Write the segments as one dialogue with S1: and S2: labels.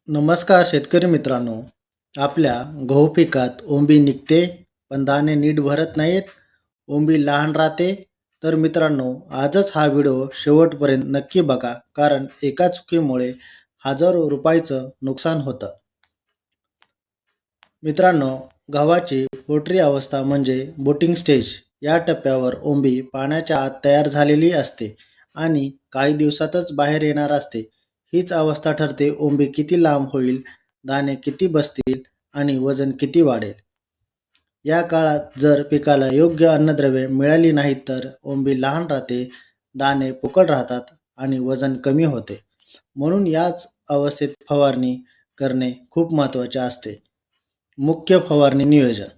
S1: नमस्कार शेतकरी मित्रांनो. आपल्या गहू पिकात ओंबी निघते पण दाणे नीट भरत नाहीत. ओंबी लहान राहते. तर मित्रांनो, आजच हा व्हिडिओ शेवटपर्यंत नक्की बघा, कारण एका चुकीमुळे हजारो रुपयाचं नुकसान होतं. मित्रांनो, गव्हाची पोटरी अवस्था म्हणजे बोटिंग स्टेज. या टप्प्यावर ओंबी पाण्याच्या आत तयार झालेली असते आणि काही दिवसातच बाहेर येणार असते. हीच अवस्था ठरते ओंबी किती लांब होईल, दाणे किती बसतील आणि वजन किती वाढेल. या काळात जर पिकाला योग्य अन्नद्रव्ये मिळाली नाहीत तर ओंबी लहान राहते, दाणे पोकळ राहतात आणि वजन कमी होते. म्हणून याच अवस्थेत फवारणी करणे खूप महत्त्वाचे असते. मुख्य फवारणी नियोजन.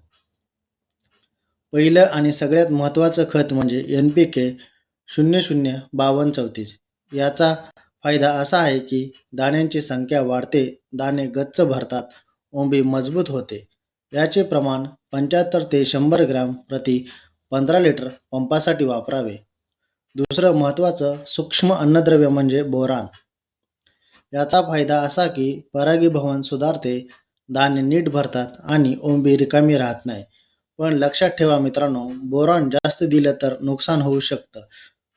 S1: पहिलं आणि सगळ्यात महत्त्वाचं खत म्हणजे NPK 005234. याचा फायदा असा आहे की दाण्यांची संख्या वाढते, दाणे गच्च भरतात, ओंबी मजबूत होते. याचे प्रमाण 75 ते 100 ग्रॅम प्रति 15 लिटर पंपासाठी वापरावे. दुसरं महत्त्वाचं सूक्ष्म अन्नद्रव्य म्हणजे बोरान. याचा फायदा असा की परागीभवन सुधारते, दाणे नीट भरतात आणि ओंबी रिकामी राहत नाही. पण लक्षात ठेवा मित्रांनो, बोरॉन जास्त दिलं तर नुकसान होऊ शकतं.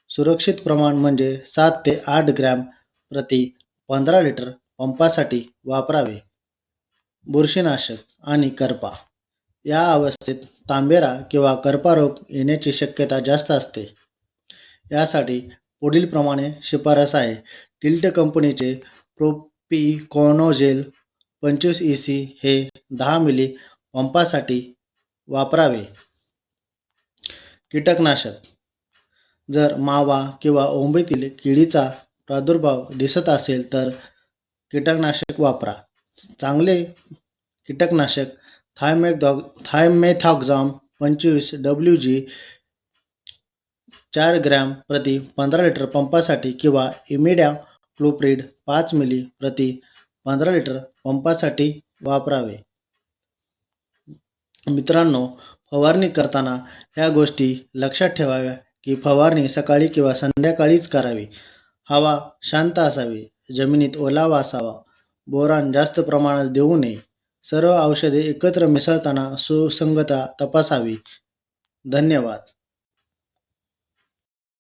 S1: सुरक्षित प्रमाण म्हणजे 7 ते 8 ग्रॅम प्रति 15 लिटर पंपासाठी वापरावे. बुरशीनाशक आणि करपा. या अवस्थेत तांबेरा किंवा करपा रोग येण्याची शक्यता जास्त असते. यासाठी पुढील प्रमाणे शिफारस आहे. टिल्ट कंपनीचे प्रोपिकॉनोझोल 25 EC हे 10 मिली पंपासाठी वापरावे. कीटकनाशक. जर मावा किंवा ओंबीतील किडीचा प्रादुर्भाव दिसत असेल तर कीटकनाशक वापरा. चांगले कीटकनाशक थायमेथॉक्झाम 25 WG 4 ग्रॅम प्रति 15 लिटर पंपासाठी किंवा इमिडाक्लोप्रिड 5 मिली प्रति 15 लिटर पंपासाठी वापरावे. मित्रांनो, फवारणी करताना ह्या गोष्टी लक्षात ठेवाव्या की फवारणी सकाळी किंवा संध्याकाळीच करावी. हवा शांत असावी, जमिनीत ओलावा असावा, बोरान जास्त प्रमाणात देऊ नये. सर्व औषधे एकत्र मिसळताना सुसंगतता तपासावी. धन्यवाद.